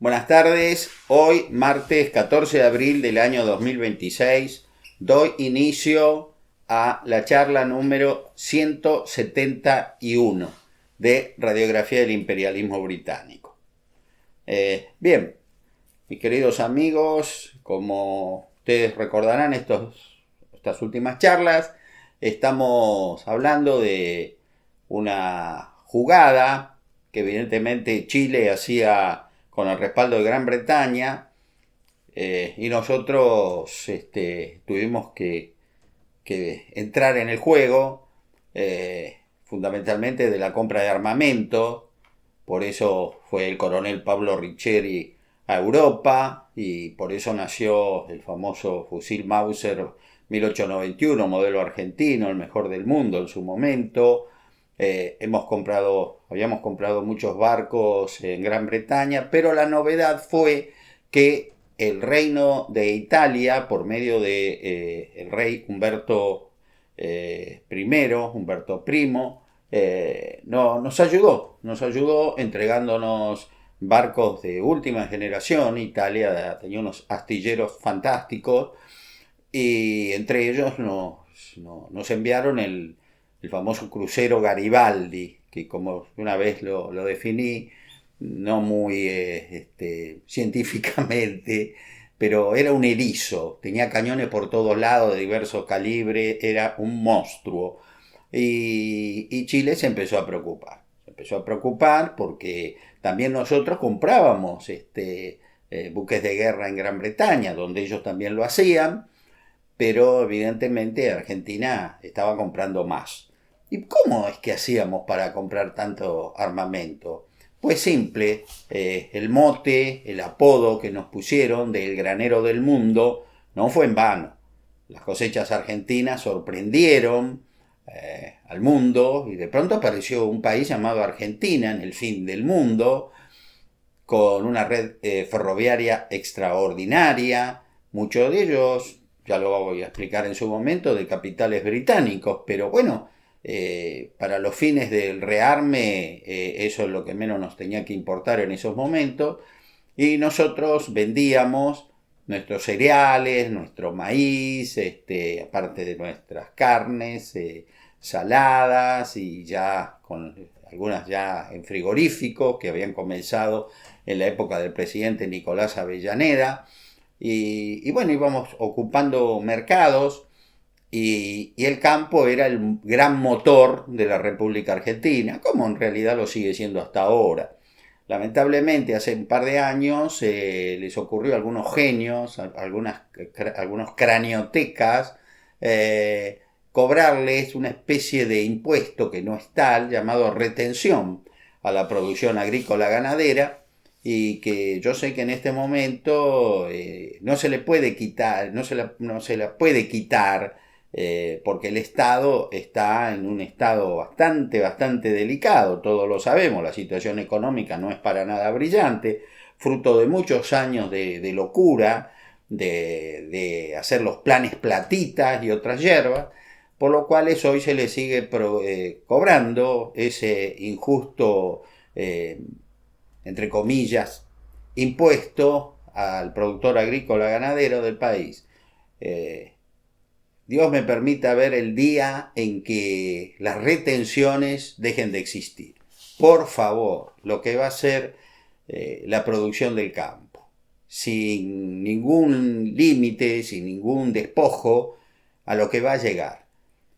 Buenas tardes, hoy martes 14 de abril del año 2026 doy inicio a la charla número 171 de Radiografía del Imperialismo Británico. Bien, mis queridos amigos, como ustedes recordarán estas últimas charlas, estamos hablando de una jugada que evidentemente Chile hacía con el respaldo de Gran Bretaña, y nosotros tuvimos que entrar en el juego, fundamentalmente de la compra de armamento. Por eso fue el coronel Pablo Riccieri a Europa y por eso nació el famoso fusil Mauser 1891, modelo argentino, el mejor del mundo en su momento. Habíamos comprado muchos barcos en Gran Bretaña, pero la novedad fue que el reino de Italia, por medio de el rey Humberto Humberto Primo, nos ayudó entregándonos barcos de última generación. Italia tenía unos astilleros fantásticos y entre ellos nos enviaron el famoso crucero Garibaldi, que como una vez lo definí, no muy científicamente, pero era un erizo, tenía cañones por todos lados de diversos calibres, era un monstruo. Y Chile se empezó a preocupar. Se empezó a preocupar porque también nosotros comprábamos buques de guerra en Gran Bretaña, donde ellos también lo hacían, pero evidentemente Argentina estaba comprando más. ¿Y cómo es que hacíamos para comprar tanto armamento? Pues simple, el mote, el apodo que nos pusieron del granero del mundo no fue en vano. Las cosechas argentinas sorprendieron al mundo y de pronto apareció un país llamado Argentina en el fin del mundo, con una red ferroviaria extraordinaria, muchos de ellos, ya lo voy a explicar en su momento, de capitales británicos, pero bueno, para los fines del rearme, eso es lo que menos nos tenía que importar en esos momentos, y nosotros vendíamos nuestros cereales, nuestro maíz, aparte de nuestras carnes, saladas, y ya con algunas ya en frigoríficos que habían comenzado en la época del presidente Nicolás Avellaneda, y bueno, íbamos ocupando mercados. Y el campo era el gran motor de la República Argentina, como en realidad lo sigue siendo hasta ahora. Lamentablemente, hace un par de años les ocurrió a algunos genios, algunos craniotecas, cobrarles una especie de impuesto que no es tal, llamado retención a la producción agrícola ganadera, y que yo sé que en este momento no se le puede quitar, no se la puede quitar, porque el Estado está en un estado bastante delicado, todos lo sabemos, la situación económica no es para nada brillante, fruto de muchos años de locura, de hacer los planes platitas y otras hierbas, por lo cual hoy se le sigue cobrando ese injusto, entre comillas, impuesto al productor agrícola ganadero del país. Dios me permita ver el día en que las retenciones dejen de existir. Por favor, lo que va a ser la producción del campo, sin ningún límite, sin ningún despojo a lo que va a llegar.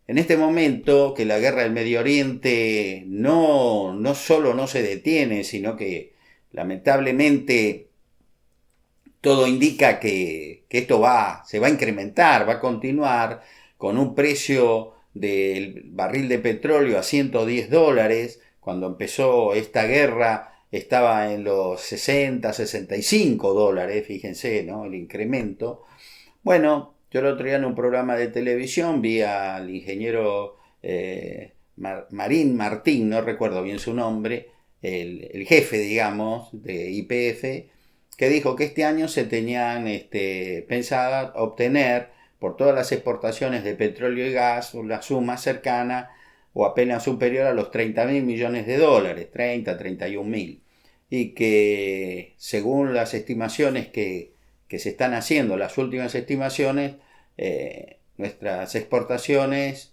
En este momento que la guerra del Medio Oriente no solo no se detiene, sino que lamentablemente todo indica que esto se va a incrementar, va a continuar con un precio del barril de petróleo a $110. Cuando empezó esta guerra estaba en los 60, $65, fíjense, ¿no? El incremento. Bueno, yo el otro día en un programa de televisión vi al ingeniero Marín Martín, no recuerdo bien su nombre, el jefe, digamos, de YPF, que dijo que este año se tenían pensado obtener por todas las exportaciones de petróleo y gas una suma cercana o apenas superior a los 30.000 millones de dólares, 31.000. y que según las estimaciones que se están haciendo, las últimas estimaciones, nuestras exportaciones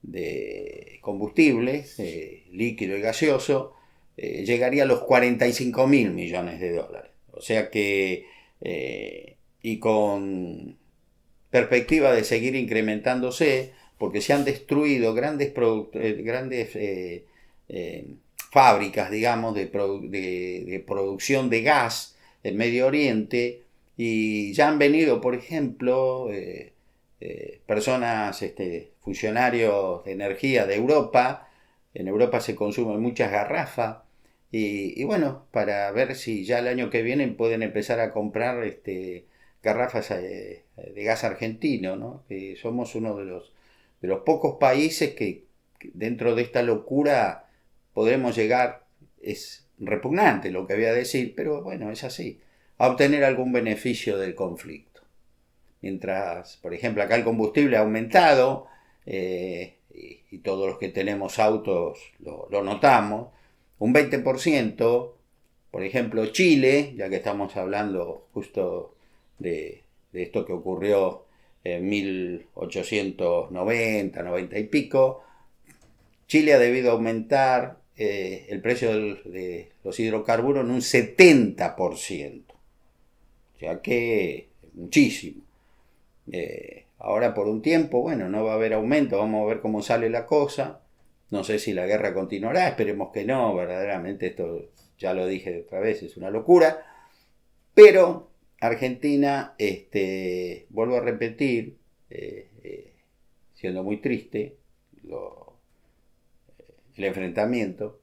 de combustibles, líquido y gaseoso, llegaría a los 45.000 millones de dólares. O sea que, y con perspectiva de seguir incrementándose, porque se han destruido grandes fábricas, digamos, de producción de gas en Medio Oriente, y ya han venido, por ejemplo, personas, funcionarios de energía de Europa. En Europa se consumen muchas garrafas, y bueno, para ver si ya el año que viene pueden empezar a comprar garrafas de gas argentino, ¿no? Que somos uno de los pocos países que dentro de esta locura podremos llegar, es repugnante lo que voy a decir, pero bueno, es así, a obtener algún beneficio del conflicto. Mientras, por ejemplo, acá el combustible ha aumentado, y todos los que tenemos autos lo notamos, un 20%, por ejemplo, Chile, ya que estamos hablando justo de esto que ocurrió en 1890, 90 y pico, Chile ha debido aumentar el precio de los hidrocarburos en un 70%. O sea que muchísimo. Ahora por un tiempo, bueno, no va a haber aumento, vamos a ver cómo sale la cosa. No sé si la guerra continuará, esperemos que no, verdaderamente esto, ya lo dije otra vez, es una locura. Pero Argentina, vuelvo a repetir, siendo muy triste, el enfrentamiento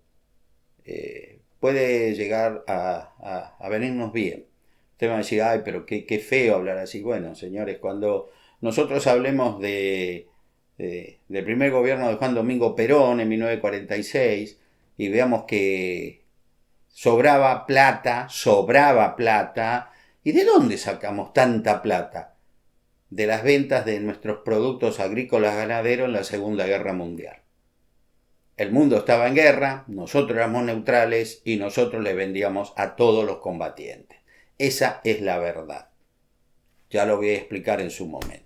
puede llegar a venirnos bien. Usted va a decir, ay, pero qué feo hablar así. Bueno, señores, cuando nosotros hablemos del primer gobierno de Juan Domingo Perón en 1946 y veamos que sobraba plata, ¿y de dónde sacamos tanta plata? De las ventas de nuestros productos agrícolas ganaderos en la Segunda Guerra Mundial. El mundo estaba en guerra, nosotros éramos neutrales y nosotros le vendíamos a todos los combatientes. Esa es la verdad. Ya lo voy a explicar en su momento.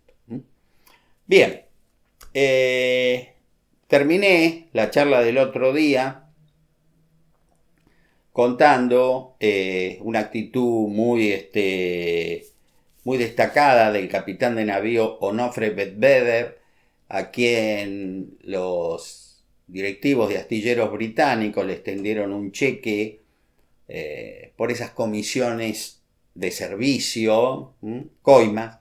Bien, terminé la charla del otro día contando una actitud muy destacada del capitán de navío Onofre Bedveder, a quien los directivos de astilleros británicos le extendieron un cheque por esas comisiones de servicio, coimas,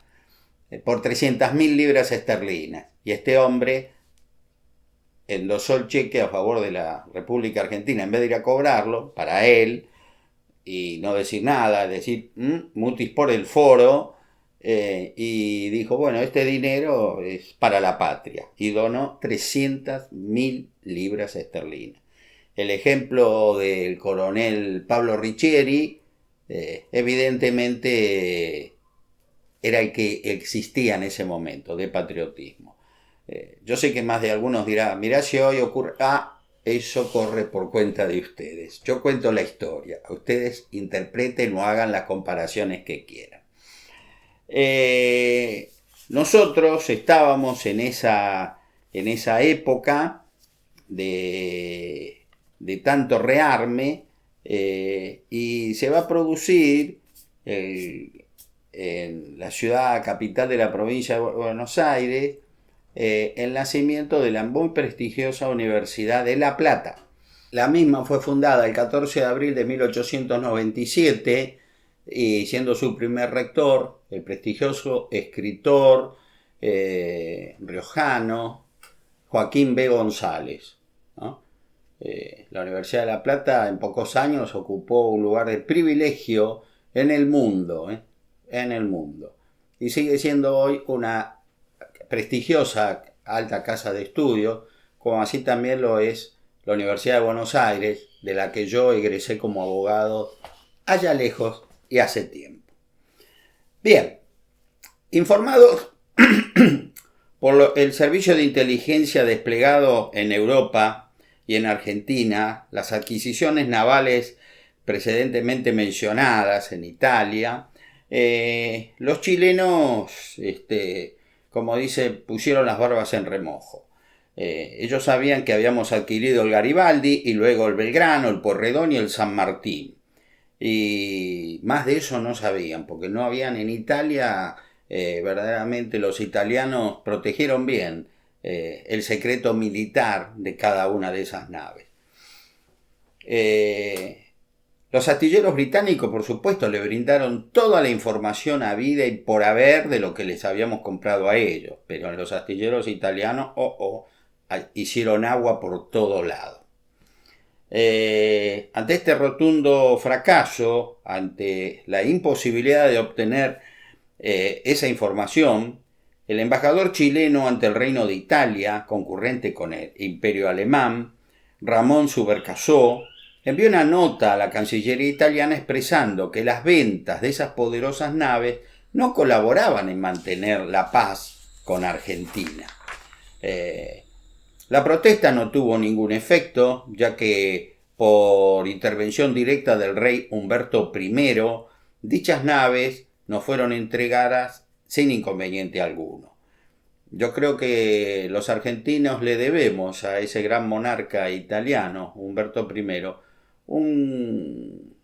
por 300.000 libras esterlinas. Y este hombre endosó el cheque a favor de la República Argentina en vez de ir a cobrarlo para él y no decir nada, decir mutis por el foro, y dijo, bueno, este dinero es para la patria, y donó 300.000 libras esterlinas. El ejemplo del coronel Pablo Riccieri, evidentemente era el que existía en ese momento de patriotismo. Yo sé que más de algunos dirán, mirá si hoy ocurre, eso corre por cuenta de ustedes. Yo cuento la historia, ustedes interpreten o hagan las comparaciones que quieran. Nosotros estábamos en esa época de tanto rearme, y se va a producir en la ciudad capital de la provincia de Buenos Aires el nacimiento de la muy prestigiosa Universidad de La Plata. La misma fue fundada el 14 de abril de 1897 y siendo su primer rector el prestigioso escritor riojano Joaquín B. González, ¿no? La Universidad de La Plata en pocos años ocupó un lugar de privilegio en el mundo, y sigue siendo hoy una prestigiosa alta casa de estudios, como así también lo es la Universidad de Buenos Aires, de la que yo egresé como abogado allá lejos y hace tiempo. Bien, informados por el servicio de inteligencia desplegado en Europa y en Argentina, las adquisiciones navales precedentemente mencionadas en Italia, los chilenos, como dice, pusieron las barbas en remojo. Ellos sabían que habíamos adquirido el Garibaldi y luego el Belgrano, el Porredón y el San Martín. Y más de eso no sabían, porque no habían en Italia, verdaderamente los italianos protegieron bien el secreto militar de cada una de esas naves. Los astilleros británicos, por supuesto, le brindaron toda la información habida y por haber de lo que les habíamos comprado a ellos, pero en los astilleros italianos, hicieron agua por todo lado. Ante este rotundo fracaso, ante la imposibilidad de obtener esa información, el embajador chileno ante el Reino de Italia, concurrente con el Imperio Alemán, Ramón Subercaseaux, envió una nota a la Cancillería italiana expresando que las ventas de esas poderosas naves no colaboraban en mantener la paz con Argentina. La protesta no tuvo ningún efecto, ya que por intervención directa del rey Humberto I, dichas naves nos fueron entregadas sin inconveniente alguno. Yo creo que los argentinos le debemos a ese gran monarca italiano, Humberto I, un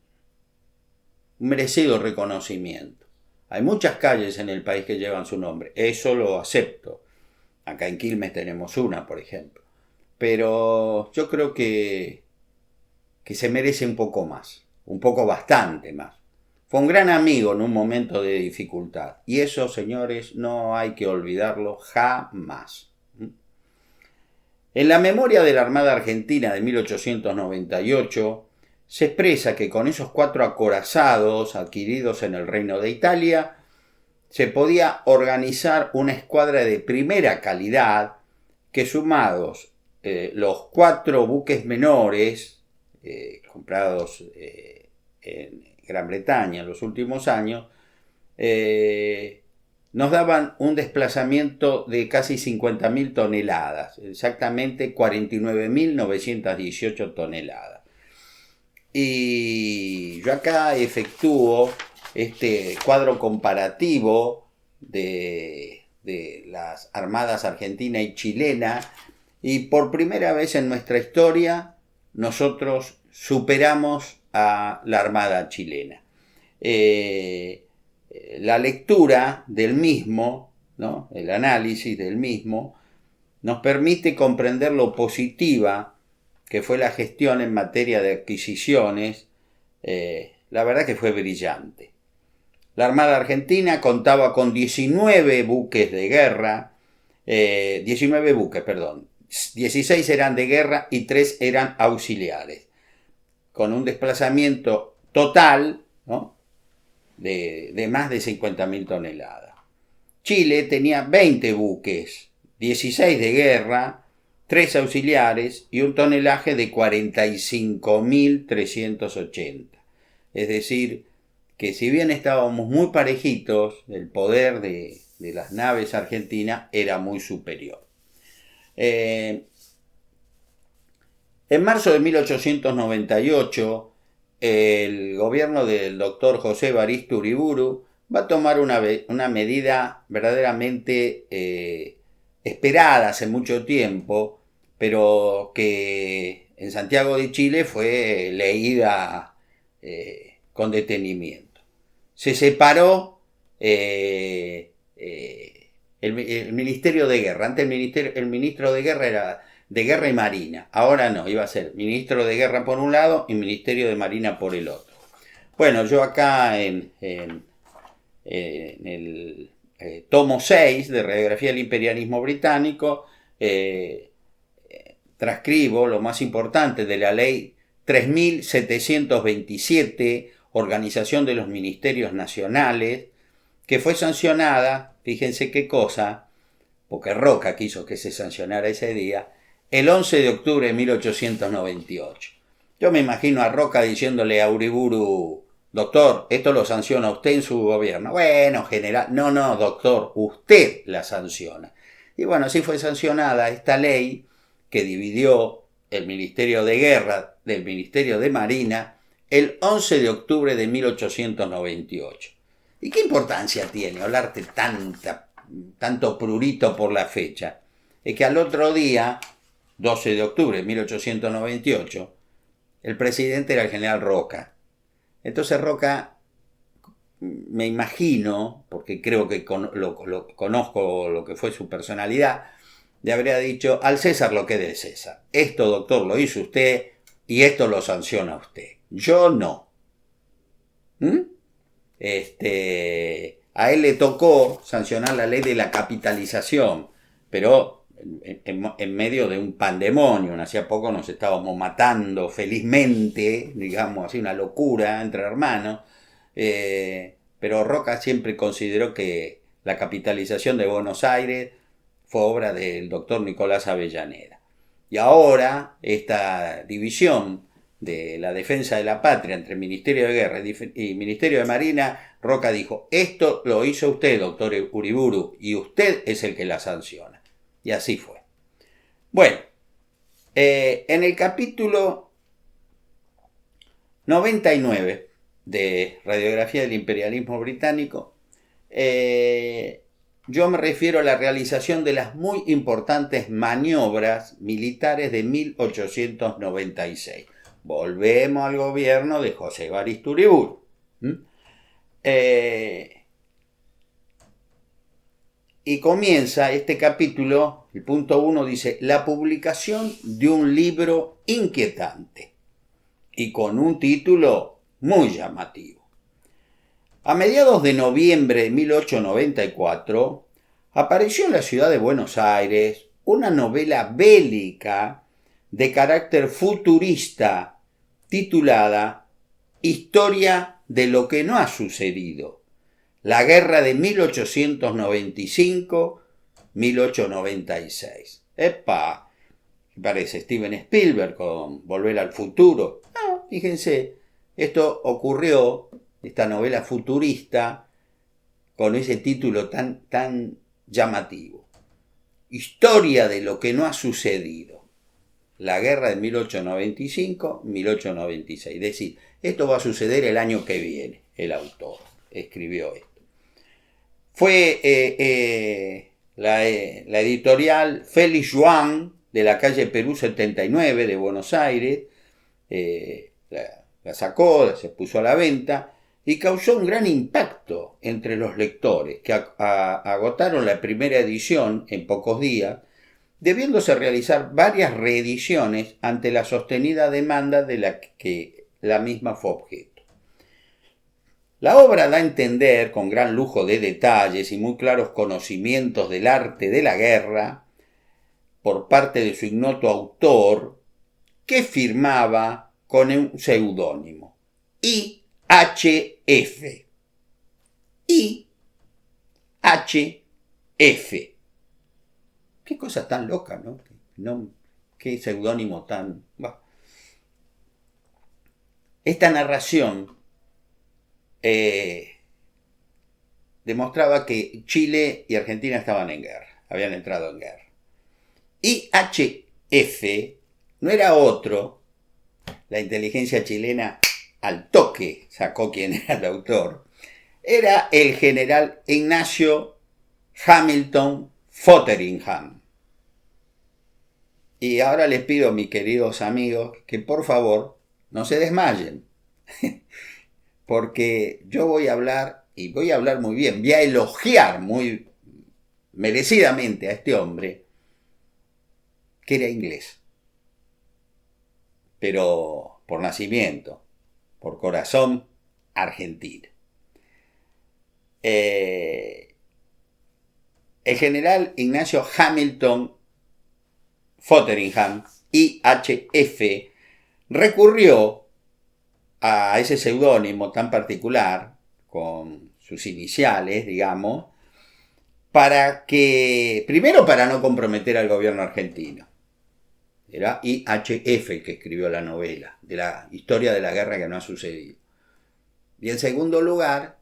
merecido reconocimiento. Hay muchas calles en el país que llevan su nombre, eso lo acepto. Acá en Quilmes tenemos una, por ejemplo. Pero yo creo que se merece un poco más, un poco bastante más. Fue un gran amigo en un momento de dificultad. Y eso, señores, no hay que olvidarlo jamás. En la memoria de la Armada Argentina de 1898 se expresa que con esos 4 acorazados adquiridos en el Reino de Italia se podía organizar una escuadra de primera calidad que, sumados los 4 buques menores comprados en Gran Bretaña en los últimos años, nos daban un desplazamiento de casi 50.000 toneladas, exactamente 49.918 toneladas. Y yo acá efectúo este cuadro comparativo de las armadas argentina y chilena, y por primera vez en nuestra historia nosotros superamos a la armada chilena. La lectura del mismo, ¿no?, el análisis del mismo, nos permite comprender lo positiva que fue la gestión en materia de adquisiciones. La verdad que fue brillante. La Armada Argentina contaba con 19 buques de guerra, 16 eran de guerra y 3 eran auxiliares, con un desplazamiento total, ¿no?, de más de 50.000 toneladas. Chile tenía 20 buques, 16 de guerra, 3 auxiliares y un tonelaje de 45.380. Es decir, que si bien estábamos muy parejitos, el poder de las naves argentinas era muy superior. En marzo de 1898, el gobierno del doctor José Evaristo Uriburu va a tomar una medida verdaderamente esperada hace mucho tiempo, pero que en Santiago de Chile fue leída con detenimiento. Se separó el Ministerio de Guerra. Antes el ministro de Guerra era de Guerra y Marina. Ahora no, iba a ser Ministro de Guerra por un lado y Ministerio de Marina por el otro. Bueno, yo acá en el tomo 6 de Radiografía del Imperialismo Británico transcribo lo más importante de la ley 3727, Organización de los Ministerios Nacionales, que fue sancionada, fíjense qué cosa, porque Roca quiso que se sancionara ese día, el 11 de octubre de 1898. Yo me imagino a Roca diciéndole a Uriburu: doctor, esto lo sanciona usted en su gobierno. Bueno, general, no, doctor, usted la sanciona. Y bueno, así fue sancionada esta ley que dividió el Ministerio de Guerra del Ministerio de Marina el 11 de octubre de 1898. ¿Y qué importancia tiene hablarte tanto prurito por la fecha? Es que al otro día, 12 de octubre de 1898, el presidente era el general Roca. Entonces Roca, me imagino, porque creo que conozco lo que fue su personalidad, le habría dicho: al César lo que es del César. Esto, doctor, lo hizo usted y esto lo sanciona usted. Yo no. A él le tocó sancionar la ley de la capitalización, pero en medio de un pandemonio. Hacía poco nos estábamos matando felizmente, digamos así, una locura entre hermanos. Pero Roca siempre consideró que la capitalización de Buenos Aires fue obra del doctor Nicolás Avellaneda. Y ahora esta división de la defensa de la patria entre Ministerio de Guerra y Ministerio de Marina, Roca dijo: esto lo hizo usted, doctor Uriburu, y usted es el que la sanciona. Y así fue. Bueno, en el capítulo 99 de Radiografía del Imperialismo Británico, yo me refiero a la realización de las muy importantes maniobras militares de 1896. Volvemos al gobierno de José Evaristo Uriburu. Y comienza este capítulo, el punto 1 dice: la publicación de un libro inquietante y con un título muy llamativo. A mediados de noviembre de 1894 apareció en la ciudad de Buenos Aires una novela bélica de carácter futurista titulada Historia de lo que no ha sucedido, la guerra de 1895-1896. ¡Epa! Parece Steven Spielberg con Volver al Futuro. Fíjense, esto ocurrió, esta novela futurista, con ese título tan llamativo. Historia de lo que no ha sucedido. La guerra de 1895-1896. Es decir, esto va a suceder el año que viene. El autor escribió esto. Fue la editorial Félix Joan, de la calle Perú 79 de Buenos Aires, la sacó, se puso a la venta y causó un gran impacto entre los lectores, que agotaron la primera edición en pocos días, debiéndose realizar varias reediciones ante la sostenida demanda de la que la misma fue objeto. La obra da a entender, con gran lujo de detalles y muy claros conocimientos del arte de la guerra, por parte de su ignoto autor, que firmaba con un seudónimo: IHF. IHF. Qué cosa tan loca, ¿no? Qué seudónimo tan... Bah. Esta narración demostraba que Chile y Argentina estaban en guerra, habían entrado en guerra. IHF no era otro, la inteligencia chilena al toque sacó quién era el autor, era el general Ignacio Hamilton Fotheringham. Y ahora les pido, mis queridos amigos, que por favor no se desmayen, porque yo voy a hablar, y voy a hablar muy bien, voy a elogiar muy merecidamente a este hombre, que era inglés, pero por nacimiento, por corazón, argentino. El general Ignacio Hamilton Fotheringham, IHF, recurrió a ese seudónimo tan particular, con sus iniciales, digamos, primero para no comprometer al gobierno argentino. Era IHF el que escribió la novela, de la historia de la guerra que no ha sucedido. Y en segundo lugar,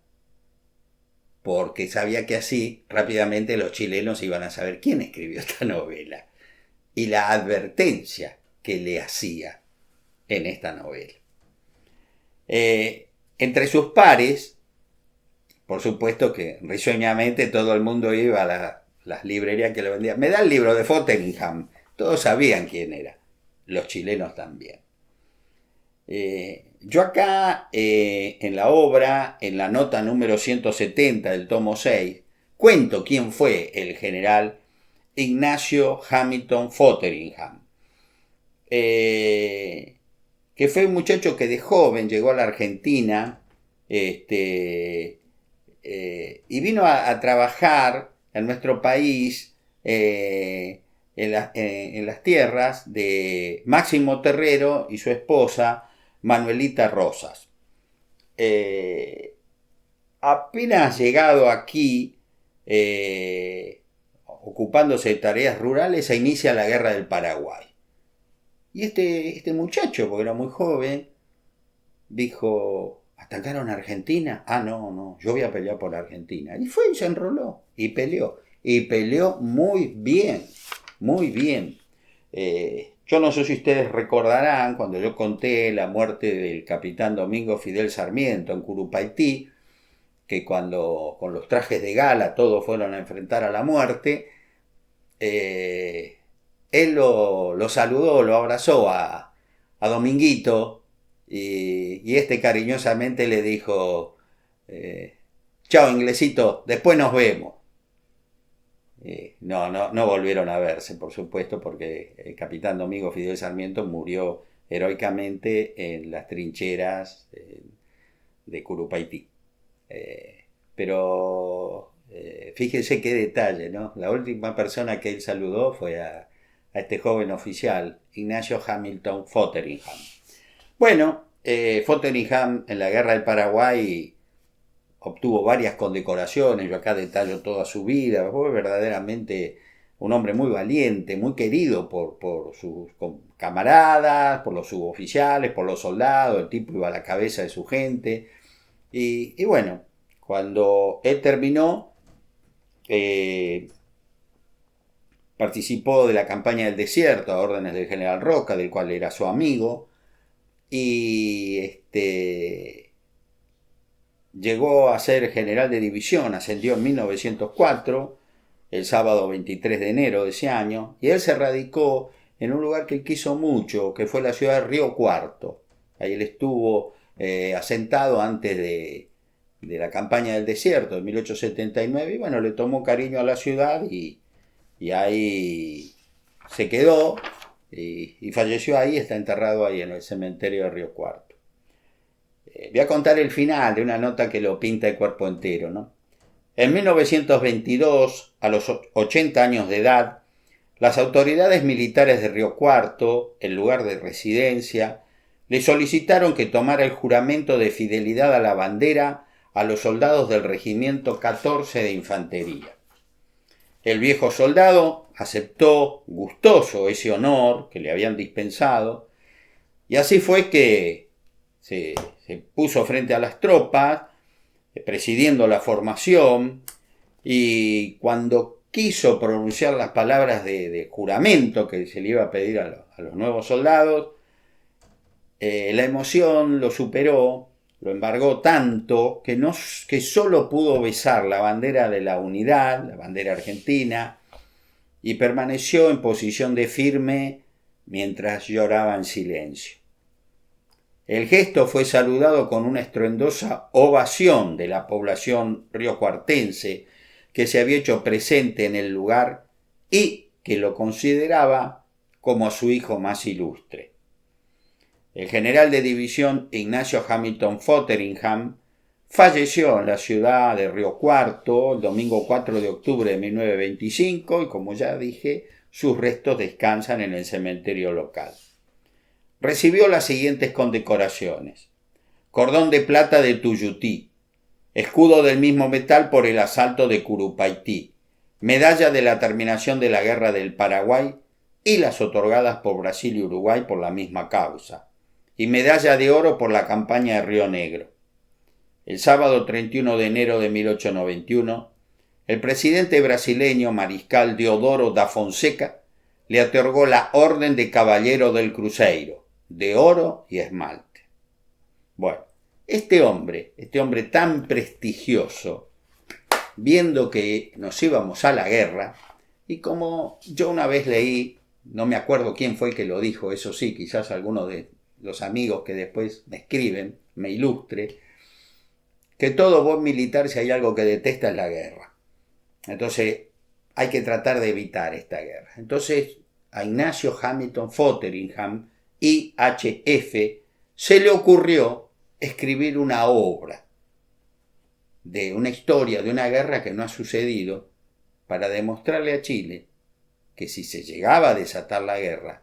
porque sabía que así rápidamente los chilenos iban a saber quién escribió esta novela y la advertencia que le hacía en esta novela. Entre sus pares, por supuesto que risueñamente todo el mundo iba a las librerías que le vendían. Me da el libro de Fotheringham. Todos sabían quién era. Los chilenos también. Yo acá, en la obra, en la nota número 170 del tomo 6, cuento quién fue el general Ignacio Hamilton Fotheringham, que fue un muchacho que de joven llegó a la Argentina y vino a trabajar en nuestro país, en las tierras de Máximo Terrero y su esposa Manuelita Rosas. Apenas llegado aquí, ocupándose de tareas rurales, se inicia la Guerra del Paraguay. Y este muchacho, porque era muy joven, dijo: ¿atacaron a Argentina? Ah, no, yo voy a pelear por Argentina. Y fue y se enroló y peleó. Y peleó muy bien, muy bien. Yo no sé si ustedes recordarán cuando yo conté la muerte del capitán Domingo Fidel Sarmiento en Curupaití, que cuando con los trajes de gala todos fueron a enfrentar a la muerte, él lo saludó, lo abrazó a Dominguito y este cariñosamente le dijo: chao, inglesito, después nos vemos. No volvieron a verse, por supuesto, porque el capitán Domingo Fidel Sarmiento murió heroicamente en las trincheras de Curupaití. Pero fíjense qué detalle, ¿no? La última persona que él saludó fue a este joven oficial, Ignacio Hamilton Fotheringham. Bueno, Fotheringham en la Guerra del Paraguay obtuvo varias condecoraciones. Yo acá detallo toda su vida. Fue verdaderamente un hombre muy valiente, muy querido por sus camaradas, por los suboficiales, por los soldados. El tipo iba a la cabeza de su gente. Y bueno, cuando él terminó, participó de la campaña del desierto a órdenes del general Roca, del cual era su amigo, y llegó a ser general de división, ascendió en 1904, el sábado 23 de enero de ese año, y él se radicó en un lugar que él quiso mucho, que fue la ciudad de Río Cuarto. Ahí él estuvo asentado antes de la campaña del desierto de 1879, y bueno, le tomó cariño a la ciudad y ahí se quedó y falleció ahí, está enterrado ahí en el cementerio de Río Cuarto. Voy a contar el final de una nota que lo pinta de cuerpo entero, ¿no? En 1922, a los 80 años de edad, las autoridades militares de Río Cuarto, el lugar de residencia, le solicitaron que tomara el juramento de fidelidad a la bandera a los soldados del regimiento 14 de infantería. El viejo soldado aceptó gustoso ese honor que le habían dispensado, y así fue que se puso frente a las tropas, presidiendo la formación, y cuando quiso pronunciar las palabras de juramento que se le iba a pedir a los nuevos soldados, la emoción lo superó, lo embargó tanto que solo pudo besar la bandera de la unidad, la bandera argentina, y permaneció en posición de firme mientras lloraba en silencio. El gesto fue saludado con una estruendosa ovación de la población riocuartense que se había hecho presente en el lugar y que lo consideraba como a su hijo más ilustre. El general de división Ignacio Hamilton Fotheringham falleció en la ciudad de Río Cuarto el domingo 4 de octubre de 1925 y, como ya dije, sus restos descansan en el cementerio local. Recibió las siguientes condecoraciones: cordón de plata de Tuyutí, escudo del mismo metal por el asalto de Curupaití, medalla de la terminación de la Guerra del Paraguay y las otorgadas por Brasil y Uruguay por la misma causa, y medalla de oro por la campaña de Río Negro. El sábado 31 de enero de 1891, el presidente brasileño Mariscal Deodoro da Fonseca le otorgó la Orden de Caballero del Cruzeiro, de oro y esmalte. Bueno, Este hombre tan prestigioso, viendo que nos íbamos a la guerra, y como yo una vez leí, no me acuerdo quién fue el que lo dijo, eso sí, quizás alguno de los amigos que después me escriben, me ilustre, que todo buen militar, si hay algo que detesta, es la guerra. Entonces hay que tratar de evitar esta guerra. Entonces a Ignacio Hamilton Fotheringham, IHF, se le ocurrió escribir una obra de una historia de una guerra que no ha sucedido, para demostrarle a Chile que si se llegaba a desatar la guerra,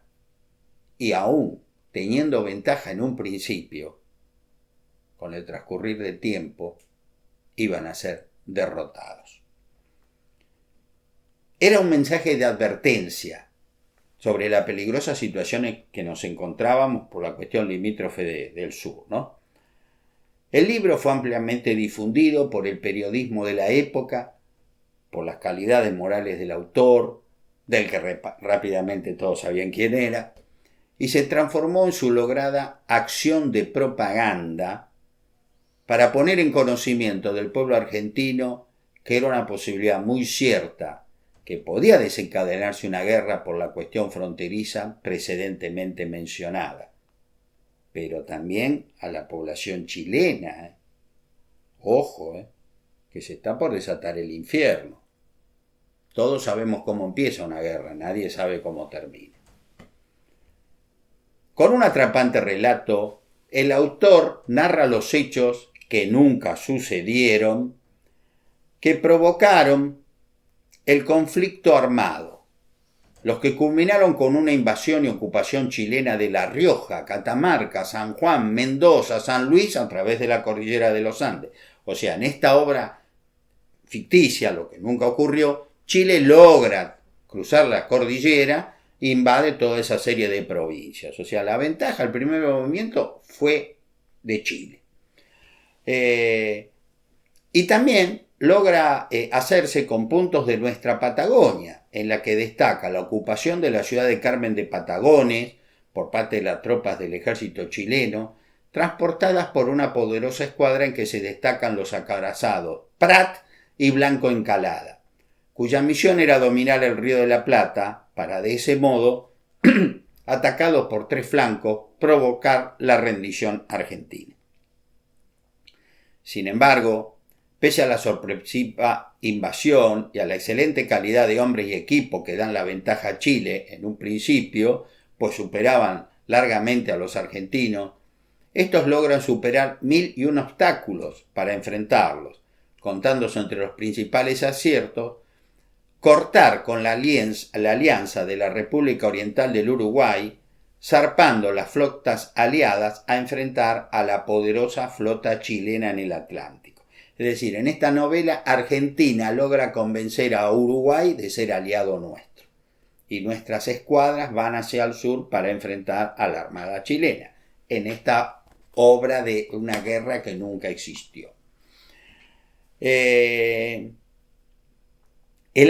y aún teniendo ventaja en un principio, con el transcurrir del tiempo, iban a ser derrotados. Era un mensaje de advertencia sobre la peligrosa situación en que nos encontrábamos por la cuestión limítrofe del sur, ¿no? El libro fue ampliamente difundido por el periodismo de la época, por las calidades morales del autor, del que rápidamente todos sabían quién era, y se transformó en su lograda acción de propaganda para poner en conocimiento del pueblo argentino que era una posibilidad muy cierta que podía desencadenarse una guerra por la cuestión fronteriza precedentemente mencionada, pero también a la población chilena. Ojo, que se está por desatar el infierno. Todos sabemos cómo empieza una guerra, nadie sabe cómo termina. Con un atrapante relato, el autor narra los hechos que nunca sucedieron, que provocaron el conflicto armado, los que culminaron con una invasión y ocupación chilena de La Rioja, Catamarca, San Juan, Mendoza, San Luis a través de la cordillera de los Andes. O sea, en esta obra ficticia, lo que nunca ocurrió, Chile logra cruzar la cordillera e invade toda esa serie de provincias. O sea, la ventaja, el primer movimiento fue de Chile. Y también logra hacerse con puntos de nuestra Patagonia, en la que destaca la ocupación de la ciudad de Carmen de Patagones por parte de las tropas del ejército chileno, transportadas por una poderosa escuadra en que se destacan los acorazados Prat y Blanco Encalada, cuya misión era dominar el Río de la Plata para de ese modo, atacados por tres flancos, provocar la rendición argentina. Sin embargo, pese a la sorpresiva invasión y a la excelente calidad de hombres y equipo que dan la ventaja a Chile en un principio, pues superaban largamente a los argentinos, estos logran superar 1001 obstáculos para enfrentarlos, contándose entre los principales aciertos, cortar con la alianza de la República Oriental del Uruguay, zarpando las flotas aliadas a enfrentar a la poderosa flota chilena en el Atlántico. Es decir, en esta novela Argentina logra convencer a Uruguay de ser aliado nuestro, y nuestras escuadras van hacia el sur para enfrentar a la Armada chilena, en esta obra de una guerra que nunca existió. El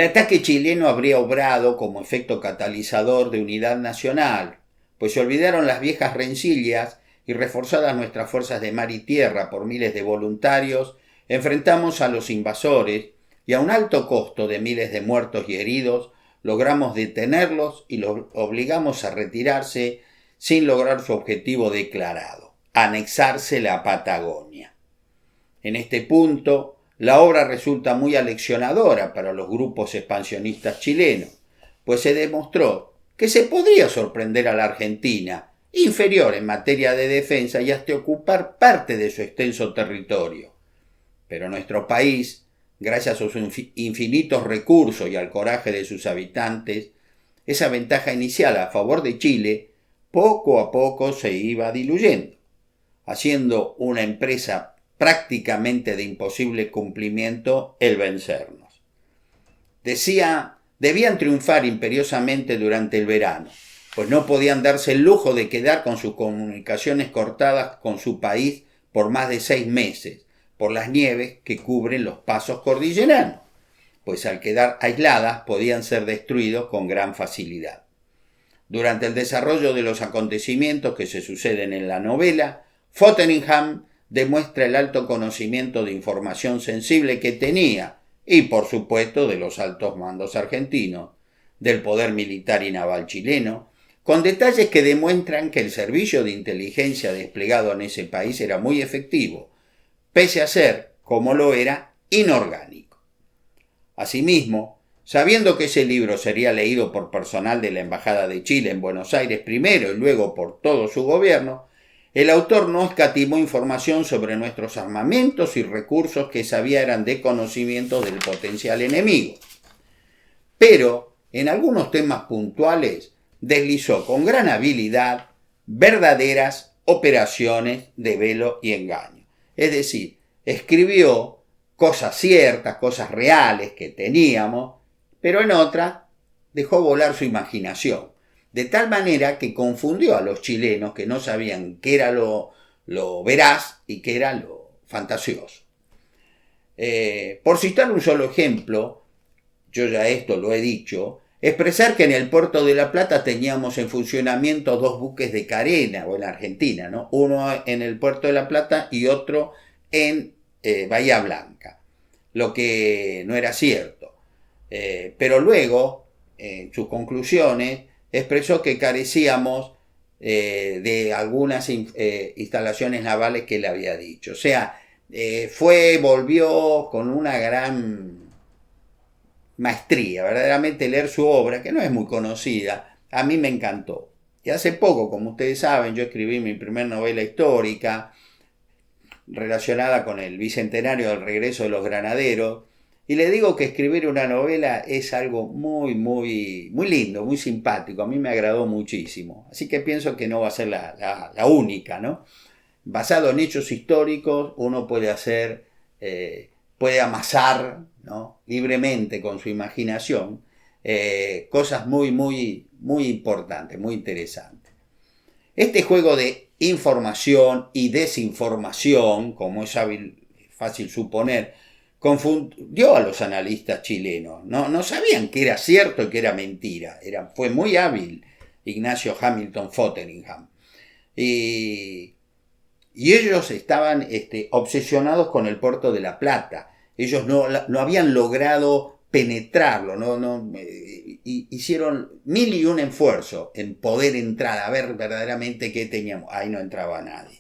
ataque chileno habría obrado como efecto catalizador de unidad nacional, pues se olvidaron las viejas rencillas y, reforzadas nuestras fuerzas de mar y tierra por miles de voluntarios, enfrentamos a los invasores y a un alto costo de miles de muertos y heridos logramos detenerlos y los obligamos a retirarse sin lograr su objetivo declarado, anexarse la Patagonia. En este punto, la obra resulta muy aleccionadora para los grupos expansionistas chilenos, pues se demostró que se podría sorprender a la Argentina, inferior en materia de defensa y hasta ocupar parte de su extenso territorio. Pero nuestro país, gracias a sus infinitos recursos y al coraje de sus habitantes, esa ventaja inicial a favor de Chile, poco a poco se iba diluyendo, haciendo una empresa prácticamente de imposible cumplimiento el vencernos. Debían triunfar imperiosamente durante el verano, pues no podían darse el lujo de quedar con sus comunicaciones cortadas con su país por más de 6 meses, por las nieves que cubren los pasos cordilleranos, pues al quedar aisladas podían ser destruidos con gran facilidad. Durante el desarrollo de los acontecimientos que se suceden en la novela, Fotheringham demuestra el alto conocimiento de información sensible que tenía, y por supuesto de los altos mandos argentinos, del poder militar y naval chileno, con detalles que demuestran que el servicio de inteligencia desplegado en ese país era muy efectivo, pese a ser, como lo era, inorgánico. Asimismo, sabiendo que ese libro sería leído por personal de la Embajada de Chile en Buenos Aires primero y luego por todo su gobierno, el autor no escatimó información sobre nuestros armamentos y recursos que sabía eran de conocimiento del potencial enemigo. Pero, en algunos temas puntuales, deslizó con gran habilidad verdaderas operaciones de velo y engaño. Es decir, escribió cosas ciertas, cosas reales que teníamos, pero en otras dejó volar su imaginación, de tal manera que confundió a los chilenos que no sabían qué era lo veraz y qué era lo fantasioso. Por citar un solo ejemplo, yo ya esto lo he dicho, expresar que en el puerto de La Plata teníamos en funcionamiento 2 buques de carena, o en Argentina, ¿no? Uno en el puerto de La Plata y otro en Bahía Blanca, lo que no era cierto. Pero luego, en sus conclusiones, expresó que carecíamos de algunas instalaciones navales que él había dicho. O sea, volvió con una gran maestría, verdaderamente leer su obra, que no es muy conocida, a mí me encantó. Y hace poco, como ustedes saben, yo escribí mi primera novela histórica relacionada con el bicentenario del regreso de los granaderos, y le digo que escribir una novela es algo muy, muy, muy lindo, muy simpático, a mí me agradó muchísimo, así que pienso que no va a ser la única, ¿no? Basado en hechos históricos, uno puede hacer, puede amasar, ¿no?, libremente con su imaginación cosas muy, muy, muy importantes, muy interesantes. Este juego de información y desinformación, como es fácil suponer, confundió a los analistas chilenos. No sabían qué era cierto y qué era mentira. Fue muy hábil Ignacio Hamilton Fotheringham. Y ellos estaban obsesionados con el puerto de La Plata. Ellos no habían logrado penetrarlo, hicieron 1001 esfuerzos en poder entrar a ver verdaderamente qué teníamos. Ahí no entraba nadie.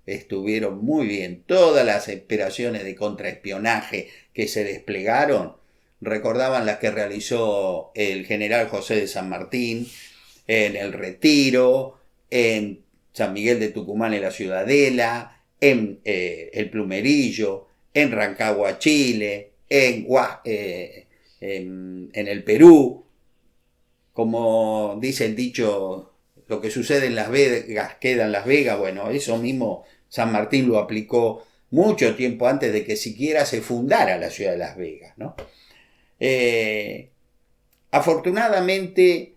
Estuvieron muy bien. Todas las operaciones de contraespionaje que se desplegaron recordaban las que realizó el general José de San Martín en El Retiro, en San Miguel de Tucumán en la Ciudadela, en El Plumerillo, en Rancagua, Chile, en el Perú. Como dice el dicho, lo que sucede en Las Vegas queda en Las Vegas. Bueno, eso mismo San Martín lo aplicó mucho tiempo antes de que siquiera se fundara la ciudad de Las Vegas, ¿no? Afortunadamente,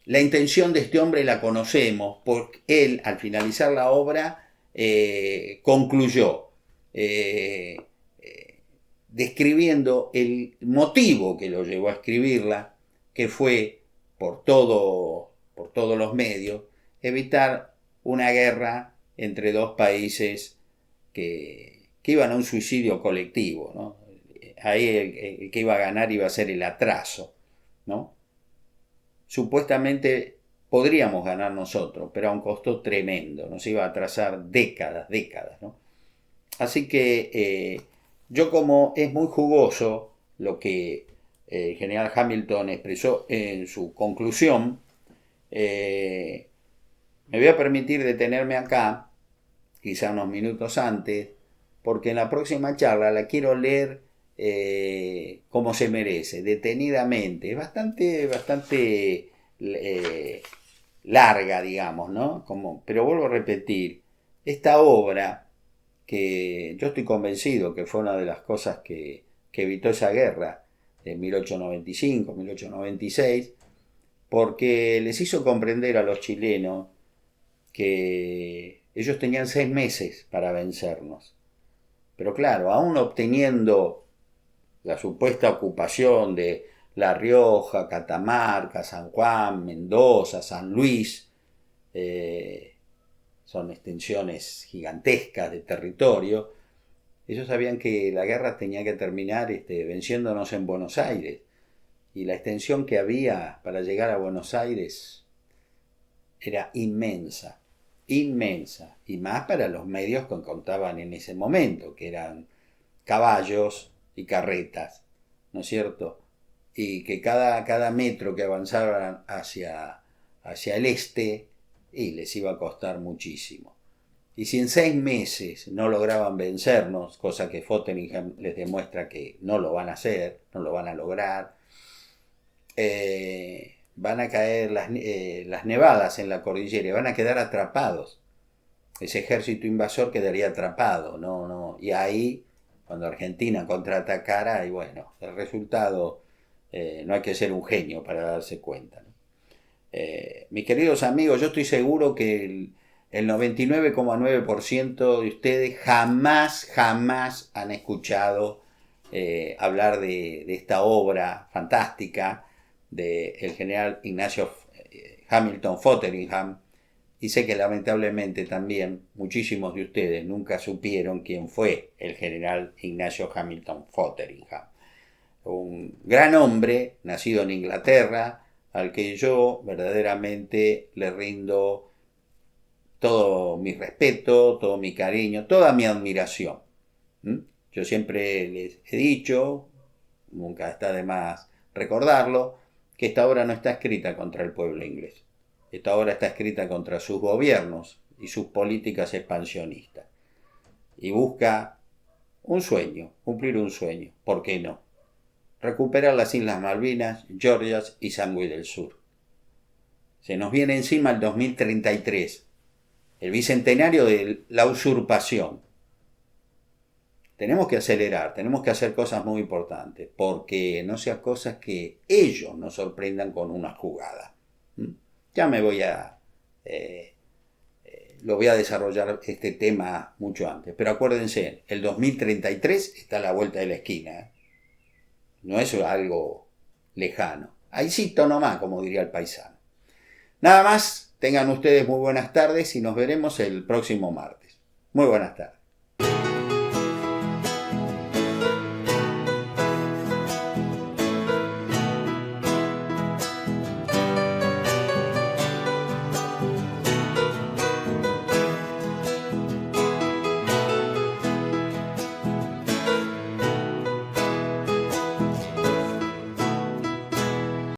la intención de este hombre la conocemos, porque él, al finalizar la obra, concluyó describiendo el motivo que lo llevó a escribirla, que fue, por todos los medios, evitar una guerra entre dos países que iban a un suicidio colectivo, ¿no? Ahí el que iba a ganar iba a ser el atraso, ¿no? Supuestamente podríamos ganar nosotros, pero a un costo tremendo, nos iba a atrasar décadas, ¿no? Así que yo, como es muy jugoso lo que el general Hamilton expresó en su conclusión, me voy a permitir detenerme acá, quizá unos minutos antes, porque en la próxima charla la quiero leer como se merece, detenidamente. Es bastante larga, digamos, ¿no? Pero vuelvo a repetir, esta obra, que yo estoy convencido que fue una de las cosas que evitó esa guerra de 1895, 1896, porque les hizo comprender a los chilenos que ellos tenían 6 meses para vencernos. Pero claro, aún obteniendo la supuesta ocupación de La Rioja, Catamarca, San Juan, Mendoza, San Luis, son extensiones gigantescas de territorio. Ellos sabían que la guerra tenía que terminar venciéndonos en Buenos Aires. Y la extensión que había para llegar a Buenos Aires era inmensa, inmensa. Y más para los medios que contaban en ese momento, que eran caballos y carretas, ¿no es cierto? Y que cada metro que avanzaban hacia el este, y les iba a costar muchísimo. Y si en 6 meses no lograban vencernos, cosa que Fotheringham les demuestra que no lo van a hacer, no lo van a lograr, van a caer las nevadas en la cordillera y van a quedar atrapados. Ese ejército invasor quedaría atrapado, y ahí, cuando Argentina contraatacara, y bueno, el resultado, no hay que ser un genio para darse cuenta, ¿no? Mis queridos amigos, yo estoy seguro que el 99,9% de ustedes jamás han escuchado hablar de esta obra fantástica del general Ignacio Hamilton Fotheringham, y sé que lamentablemente también muchísimos de ustedes nunca supieron quién fue el general Ignacio Hamilton Fotheringham. Un gran hombre, nacido en Inglaterra, al que yo verdaderamente le rindo todo mi respeto, todo mi cariño, toda mi admiración. Yo siempre les he dicho, nunca está de más recordarlo, que esta obra no está escrita contra el pueblo inglés. Esta obra está escrita contra sus gobiernos y sus políticas expansionistas. Y busca un sueño, cumplir un sueño. ¿Por qué no? Recuperar las Islas Malvinas, Georgias y Sandwich del Sur. Se nos viene encima el 2033, el bicentenario de la usurpación. Tenemos que acelerar, tenemos que hacer cosas muy importantes, porque no sean cosas que ellos nos sorprendan con una jugada. Ya me voy lo voy a desarrollar este tema mucho antes, pero acuérdense, el 2033 está a la vuelta de la esquina, no es algo lejano, ahícito nomás, como diría el paisano. Nada más, tengan ustedes muy buenas tardes y nos veremos el próximo martes. Muy buenas tardes.